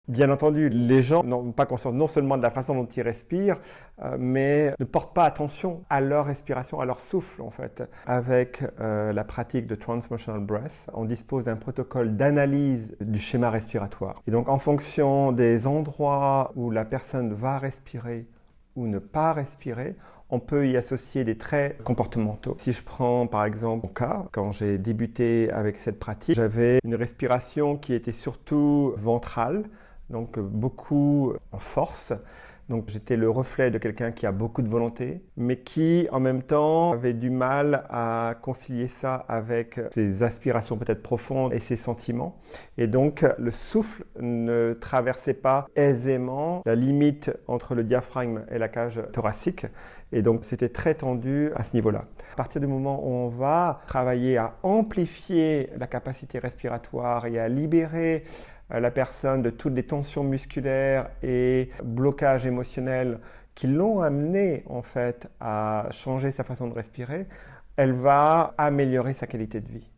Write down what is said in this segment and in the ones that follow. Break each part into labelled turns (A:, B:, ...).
A: Bien entendu, les gens n'ont pas conscience non seulement de la façon dont ils respirent, mais ne portent pas attention à leur respiration, à leur souffle en fait. Avec la pratique de Transmotional Breath, on dispose d'un protocole d'analyse du schéma respiratoire. Et donc en fonction des endroits où la personne va respirer ou ne pas respirer, on peut y associer des traits comportementaux. Si je prends par exemple mon cas, quand j'ai débuté avec cette pratique, j'avais une respiration qui était surtout ventrale, donc beaucoup en force. Donc j'étais le reflet de quelqu'un qui a beaucoup de volonté, mais qui en même temps avait du mal à concilier ça avec ses aspirations peut-être profondes et ses sentiments. Et donc le souffle ne traversait pas aisément la limite entre le diaphragme et la cage thoracique. Et donc c'était très tendu à ce niveau-là. À partir du moment où on va travailler à amplifier la capacité respiratoire et à libérer la personne de toutes les tensions musculaires et blocages émotionnels qui l'ont amené en fait à changer sa façon de respirer, elle va améliorer sa qualité de vie.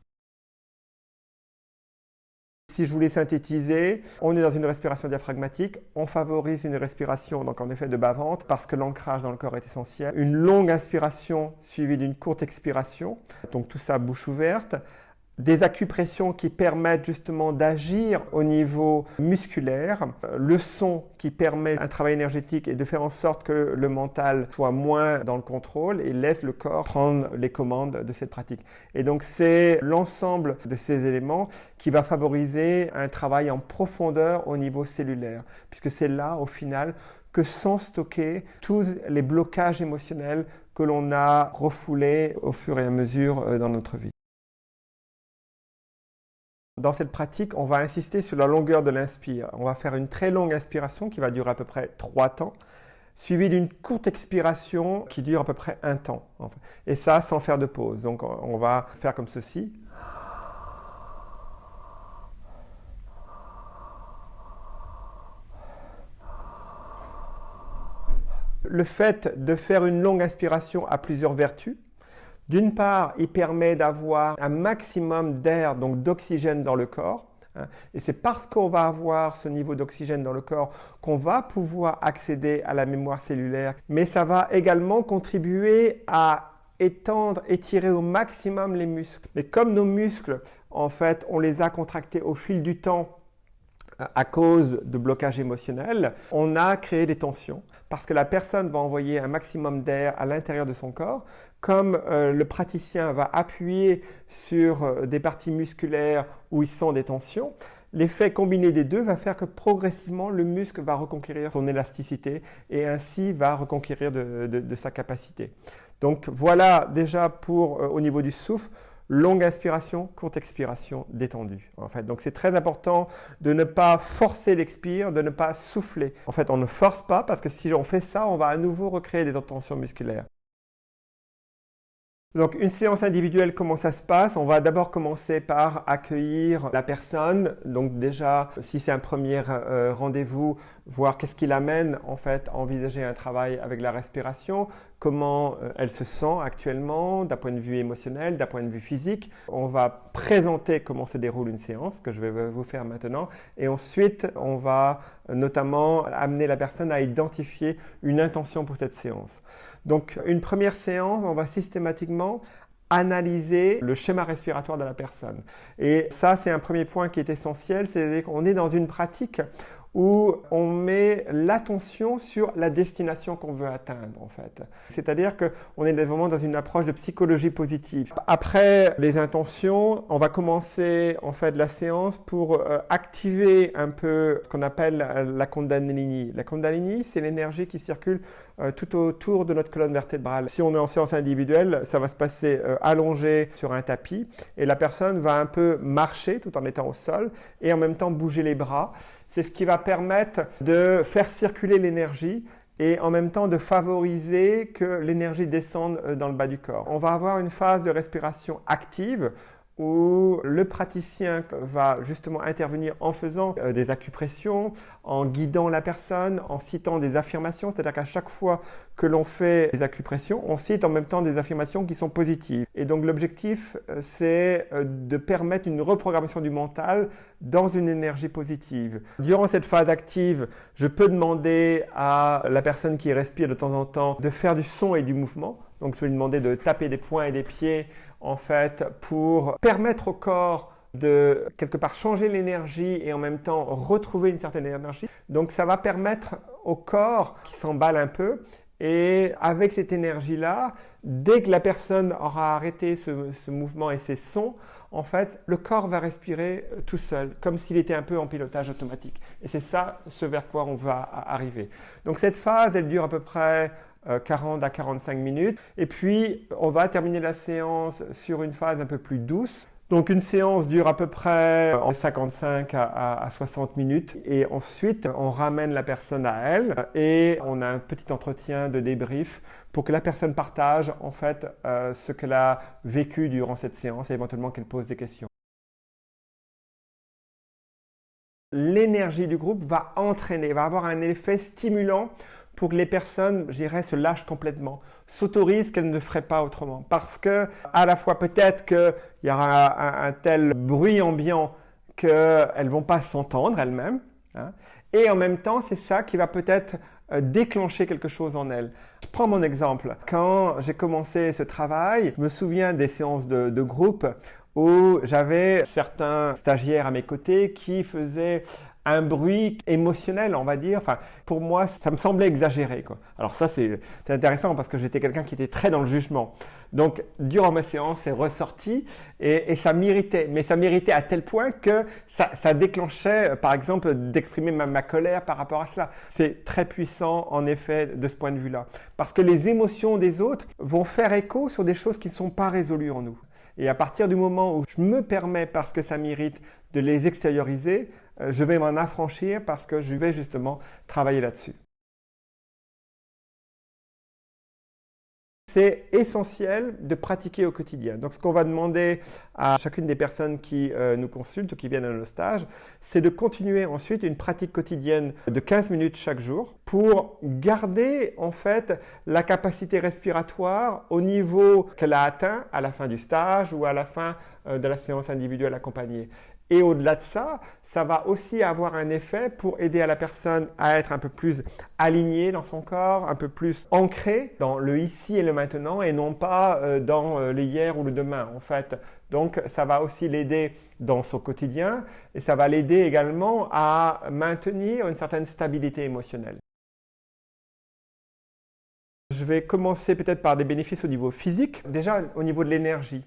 A: Si je voulais synthétiser, on est dans une respiration diaphragmatique, on favorise une respiration donc en effet de bas-ventre parce que l'ancrage dans le corps est essentiel. Une longue inspiration suivie d'une courte expiration, donc tout ça bouche ouverte. Des acupressions qui permettent justement d'agir au niveau musculaire, le son qui permet un travail énergétique et de faire en sorte que le mental soit moins dans le contrôle et laisse le corps prendre les commandes de cette pratique. Et donc c'est l'ensemble de ces éléments qui va favoriser un travail en profondeur au niveau cellulaire, puisque c'est là au final que sont stockés tous les blocages émotionnels que l'on a refoulés au fur et à mesure dans notre vie. Dans cette pratique, on va insister sur la longueur de l'inspire. On va faire une très longue inspiration qui va durer à peu près 3 temps, suivie d'une courte expiration qui dure à peu près 1 temps. En fait. Et ça, sans faire de pause. Donc, on va faire comme ceci. Le fait de faire une longue inspiration a plusieurs vertus. D'une part, il permet d'avoir un maximum d'air, donc d'oxygène dans le corps. Et c'est parce qu'on va avoir ce niveau d'oxygène dans le corps qu'on va pouvoir accéder à la mémoire cellulaire. Mais ça va également contribuer à étendre, étirer au maximum les muscles. Mais comme nos muscles, en fait, on les a contractés au fil du temps à cause de blocages émotionnels, on a créé des tensions parce que la personne va envoyer un maximum d'air à l'intérieur de son corps. Comme le praticien va appuyer sur des parties musculaires où il sent des tensions, l'effet combiné des deux va faire que progressivement le muscle va reconquérir son élasticité et ainsi va reconquérir de sa capacité. Donc voilà déjà pour au niveau du souffle. Longue inspiration, courte expiration, détendue. En fait. Donc c'est très important de ne pas forcer l'expire, de ne pas souffler. En fait, on ne force pas parce que si on fait ça, on va à nouveau recréer des tensions musculaires. Donc une séance individuelle, comment ça se passe? On va d'abord commencer par accueillir la personne. Donc déjà, si c'est un premier rendez-vous, voir qu'est-ce qui l'amène en fait à envisager un travail avec la respiration, comment elle se sent actuellement d'un point de vue émotionnel, d'un point de vue physique. On va présenter comment se déroule une séance, que je vais vous faire maintenant. Et ensuite, on va notamment amener la personne à identifier une intention pour cette séance. Donc, une première séance, on va systématiquement analyser le schéma respiratoire de la personne. Et ça, c'est un premier point qui est essentiel, c'est-à-dire qu'on est dans une pratique où on met l'attention sur la destination qu'on veut atteindre en fait. C'est-à-dire qu'on est vraiment dans une approche de psychologie positive. Après les intentions, on va commencer en fait la séance pour activer un peu ce qu'on appelle la Kundalini. La Kundalini, c'est l'énergie qui circule tout autour de notre colonne vertébrale. Si on est en séance individuelle, ça va se passer allongé sur un tapis et la personne va un peu marcher tout en étant au sol et en même temps bouger les bras. C'est ce qui va permettre de faire circuler l'énergie et en même temps de favoriser que l'énergie descende dans le bas du corps. On va avoir une phase de respiration active où le praticien va justement intervenir en faisant des acupressions, en guidant la personne, en citant des affirmations, c'est-à-dire qu'à chaque fois que l'on fait des acupressions, on cite en même temps des affirmations qui sont positives. Et donc l'objectif, c'est de permettre une reprogrammation du mental dans une énergie positive. Durant cette phase active, je peux demander à la personne qui respire de temps en temps de faire du son et du mouvement. Donc je vais lui demander de taper des poings et des pieds en fait pour permettre au corps de quelque part changer l'énergie et en même temps retrouver une certaine énergie. Donc ça va permettre au corps qui s'emballe un peu et avec cette énergie-là, dès que la personne aura arrêté ce mouvement et ces sons, en fait, le corps va respirer tout seul, comme s'il était un peu en pilotage automatique. Et c'est ça, ce vers quoi on va arriver. Donc cette phase, elle dure à peu près 40 à 45 minutes. Et puis, on va terminer la séance sur une phase un peu plus douce. Donc, une séance dure à peu près 55 à 60 minutes. Et ensuite, on ramène la personne à elle et on a un petit entretien de débrief pour que la personne partage en fait ce qu'elle a vécu durant cette séance et éventuellement qu'elle pose des questions. L'énergie du groupe va entraîner, va avoir un effet stimulant pour que les personnes, je dirais, se lâchent complètement, s'autorisent qu'elles ne feraient pas autrement. Parce que, à la fois, peut-être qu'il y aura un tel bruit ambiant qu'elles ne vont pas s'entendre elles-mêmes. Hein, et en même temps, c'est ça qui va peut-être déclencher quelque chose en elles. Je prends mon exemple. Quand j'ai commencé ce travail, je me souviens des séances de groupe où j'avais certains stagiaires à mes côtés qui faisaient un bruit émotionnel, on va dire. Enfin, pour moi, ça me semblait exagéré, quoi. Alors ça, c'est intéressant parce que j'étais quelqu'un qui était très dans le jugement. Donc, durant ma séance, c'est ressorti et ça m'irritait. Mais ça m'irritait à tel point que ça déclenchait, par exemple, d'exprimer ma colère par rapport à cela. C'est très puissant, en effet, de ce point de vue-là. Parce que les émotions des autres vont faire écho sur des choses qui ne sont pas résolues en nous. Et à partir du moment où je me permets, parce que ça m'irrite, de les extérioriser, je vais m'en affranchir parce que je vais justement travailler là-dessus. C'est essentiel de pratiquer au quotidien. Donc, ce qu'on va demander à chacune des personnes qui nous consultent ou qui viennent à nos stages, c'est de continuer ensuite une pratique quotidienne de 15 minutes chaque jour pour garder en fait la capacité respiratoire au niveau qu'elle a atteint à la fin du stage ou à la fin de la séance individuelle accompagnée. Et au-delà de ça, ça va aussi avoir un effet pour aider à la personne à être un peu plus alignée dans son corps, un peu plus ancrée dans le ici et le maintenant et non pas dans le hier ou le demain en fait. Donc ça va aussi l'aider dans son quotidien et ça va l'aider également à maintenir une certaine stabilité émotionnelle. Je vais commencer peut-être par des bénéfices au niveau physique. Déjà au niveau de l'énergie.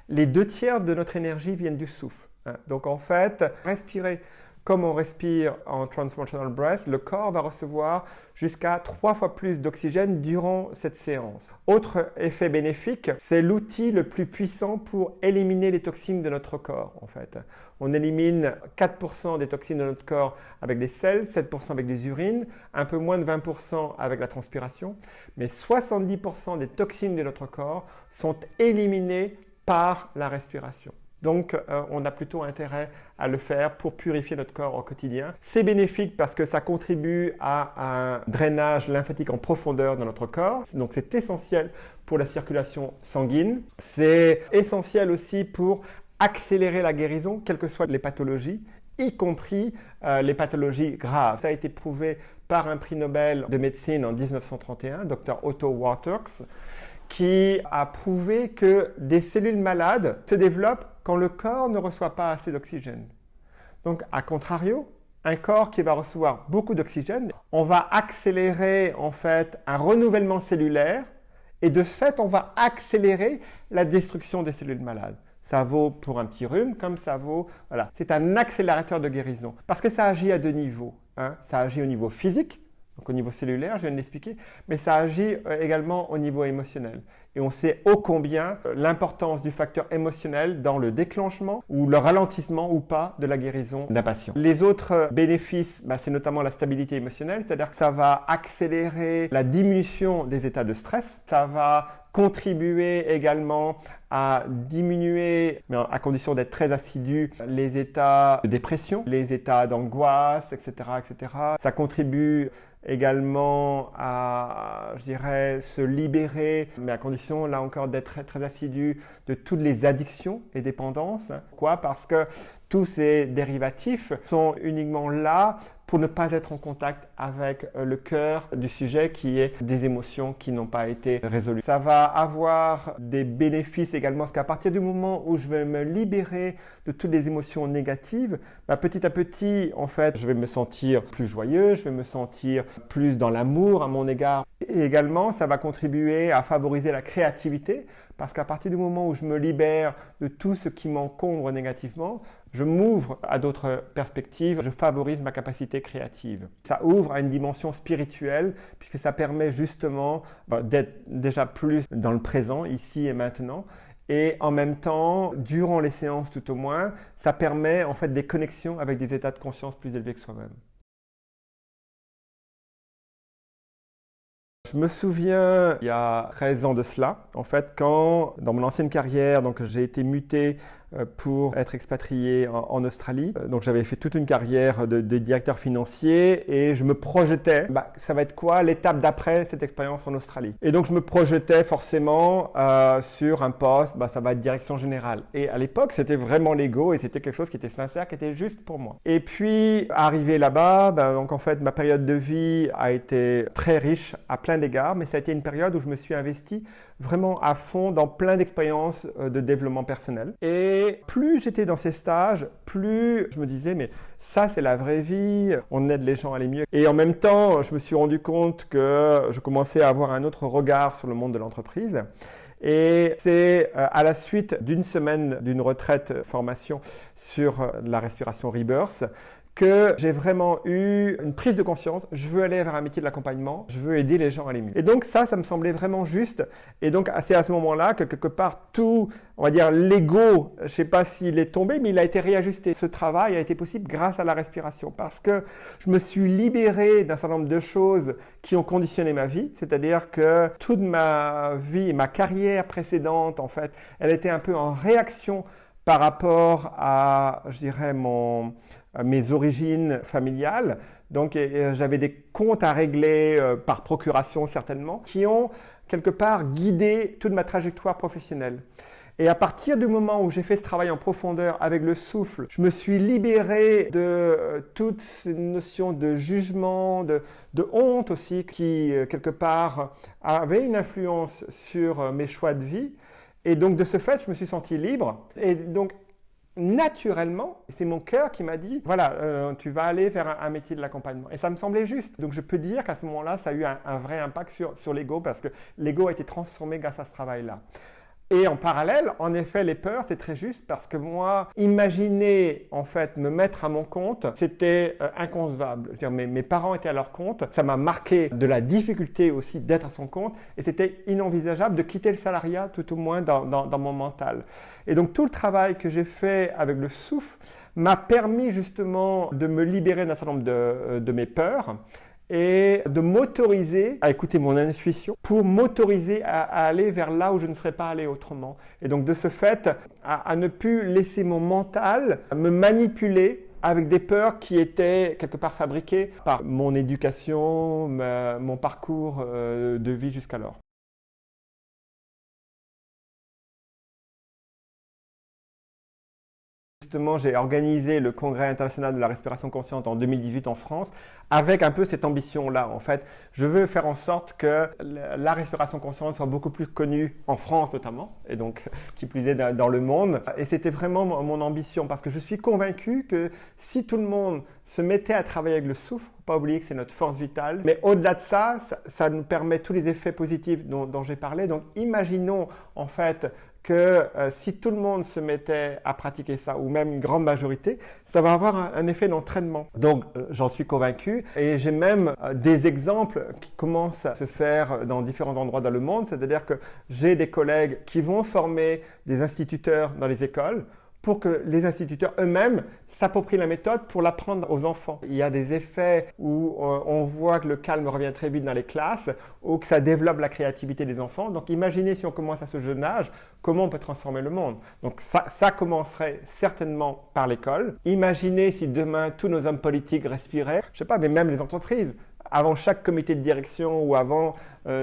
A: Les 2/3 de notre énergie viennent du souffle. Donc en fait, respirer comme on respire en Transformational Breath, le corps va recevoir jusqu'à 3 fois plus d'oxygène durant cette séance. Autre effet bénéfique, c'est l'outil le plus puissant pour éliminer les toxines de notre corps en fait. On élimine 4% des toxines de notre corps avec des selles, 7% avec des urines, un peu moins de 20% avec la transpiration, mais 70% des toxines de notre corps sont éliminées par la respiration. Donc, on a plutôt intérêt à le faire pour purifier notre corps au quotidien. C'est bénéfique parce que ça contribue à un drainage lymphatique en profondeur dans notre corps. Donc, c'est essentiel pour la circulation sanguine. C'est essentiel aussi pour accélérer la guérison, quelles que soient les pathologies, y compris les pathologies graves. Ça a été prouvé par un prix Nobel de médecine en 1931, Dr Otto Warburg, qui a prouvé que des cellules malades se développent quand le corps ne reçoit pas assez d'oxygène. Donc, à contrario, un corps qui va recevoir beaucoup d'oxygène, on va accélérer en fait un renouvellement cellulaire et de ce fait, on va accélérer la destruction des cellules malades. Ça vaut pour un petit rhume comme ça vaut, voilà. C'est un accélérateur de guérison parce que ça agit à 2 niveaux. Hein. Ça agit au niveau physique, donc au niveau cellulaire, je viens de l'expliquer, mais ça agit également au niveau émotionnel. et on sait ô combien l'importance du facteur émotionnel dans le déclenchement ou le ralentissement ou pas de la guérison d'un patient. Les autres bénéfices, c'est notamment la stabilité émotionnelle, c'est-à-dire que ça va accélérer la diminution des états de stress, ça va contribuer également à diminuer, mais à condition d'être très assidu, les états de dépression, les états d'angoisse, etc., etc. Ça contribue également à, je dirais, se libérer, mais à condition, là encore, d'être très, très assidu de toutes les addictions et dépendances. Pourquoi? Parce que tous ces dérivatifs sont uniquement là pour ne pas être en contact avec le cœur du sujet qui est des émotions qui n'ont pas été résolues. Ça va avoir des bénéfices également parce qu'à partir du moment où je vais me libérer de toutes les émotions négatives, petit à petit, en fait, je vais me sentir plus joyeux, je vais me sentir plus dans l'amour à mon égard. Et également, ça va contribuer à favoriser la créativité parce qu'à partir du moment où je me libère de tout ce qui m'encombre négativement, je m'ouvre à d'autres perspectives, je favorise ma capacité créative. Ça ouvre à une dimension spirituelle puisque ça permet justement d'être déjà plus dans le présent, ici et maintenant. Et en même temps, durant les séances tout au moins, ça permet en fait des connexions avec des états de conscience plus élevés que soi-même. Je me souviens, il y a 13 ans de cela, en fait, quand dans mon ancienne carrière, donc j'ai été muté pour être expatrié en Australie. Donc j'avais fait toute une carrière de directeur financier et je me projetais, ça va être quoi l'étape d'après cette expérience en Australie? Et donc je me projetais forcément sur un poste, ça va être direction générale. Et à l'époque, c'était vraiment l'ego et c'était quelque chose qui était sincère, qui était juste pour moi. Et puis, arrivé là-bas, donc en fait, ma période de vie a été très riche à plein d'égards, mais ça a été une période où je me suis investi vraiment à fond dans plein d'expériences de développement personnel. Et plus j'étais dans ces stages, plus je me disais, mais ça c'est la vraie vie, on aide les gens à aller mieux. Et en même temps, je me suis rendu compte que je commençais à avoir un autre regard sur le monde de l'entreprise. Et c'est à la suite d'une semaine d'une retraite formation sur la respiration Rebirth que j'ai vraiment eu une prise de conscience, je veux aller vers un métier de l'accompagnement, je veux aider les gens à aller mieux. Et donc ça me semblait vraiment juste. Et donc c'est à ce moment-là que quelque part tout, on va dire l'ego, je ne sais pas s'il est tombé, mais il a été réajusté. Ce travail a été possible grâce à la respiration parce que je me suis libéré d'un certain nombre de choses qui ont conditionné ma vie, c'est-à-dire que toute ma vie, ma carrière précédente, en fait, elle était un peu en réaction par rapport à, je dirais, mes origines familiales. Donc, j'avais des comptes à régler par procuration certainement, qui ont quelque part guidé toute ma trajectoire professionnelle. Et à partir du moment où j'ai fait ce travail en profondeur avec le souffle, je me suis libéré de toutes ces notions de jugement, de honte aussi, qui quelque part avaient une influence sur mes choix de vie. Et donc, de ce fait, je me suis senti libre. Et donc, naturellement, c'est mon cœur qui m'a dit, voilà, tu vas aller vers un métier de l'accompagnement. Et ça me semblait juste. Donc, je peux dire qu'à ce moment-là, ça a eu un vrai impact sur l'ego parce que l'ego a été transformé grâce à ce travail-là. Et en parallèle, en effet, les peurs, c'est très juste parce que moi, imaginer en fait me mettre à mon compte, c'était inconcevable. Je veux dire, mes parents étaient à leur compte, ça m'a marqué de la difficulté aussi d'être à son compte et c'était inenvisageable de quitter le salariat tout au moins dans mon mental. Et donc tout le travail que j'ai fait avec le souffle m'a permis justement de me libérer d'un certain nombre de mes peurs et de m'autoriser à écouter mon intuition pour m'autoriser à aller vers là où je ne serais pas allé autrement. Et donc de ce fait, à ne plus laisser mon mental me manipuler avec des peurs qui étaient quelque part fabriquées par mon éducation, mon parcours de vie jusqu'alors. Justement, j'ai organisé le Congrès international de la respiration consciente en 2018 en France avec un peu cette ambition-là. En fait, je veux faire en sorte que la respiration consciente soit beaucoup plus connue en France notamment, et donc qui plus est dans le monde. Et c'était vraiment mon ambition parce que je suis convaincu que si tout le monde se mettait à travailler avec le souffle, pas oublier que c'est notre force vitale, mais au-delà de ça, ça nous permet tous les effets positifs dont j'ai parlé. Donc imaginons en fait que si tout le monde se mettait à pratiquer ça, ou même une grande majorité, ça va avoir un effet d'entraînement. Donc, j'en suis convaincu. Et j'ai même des exemples qui commencent à se faire dans différents endroits dans le monde. C'est-à-dire que j'ai des collègues qui vont former des instituteurs dans les écoles pour que les instituteurs eux-mêmes s'approprient la méthode pour l'apprendre aux enfants. Il y a des effets où on voit que le calme revient très vite dans les classes ou que ça développe la créativité des enfants. Donc imaginez si on commence à ce jeune âge, comment on peut transformer le monde. Donc ça commencerait certainement par l'école. Imaginez si demain tous nos hommes politiques respiraient, je ne sais pas, mais même les entreprises. Avant chaque comité de direction ou avant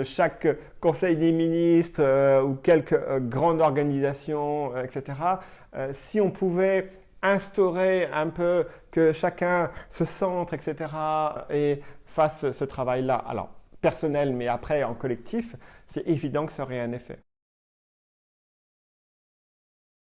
A: chaque conseil des ministres ou quelques grandes organisations, etc., si on pouvait instaurer un peu que chacun se centre, etc., et fasse ce travail-là, alors personnel, mais après en collectif, c'est évident que ça aurait un effet.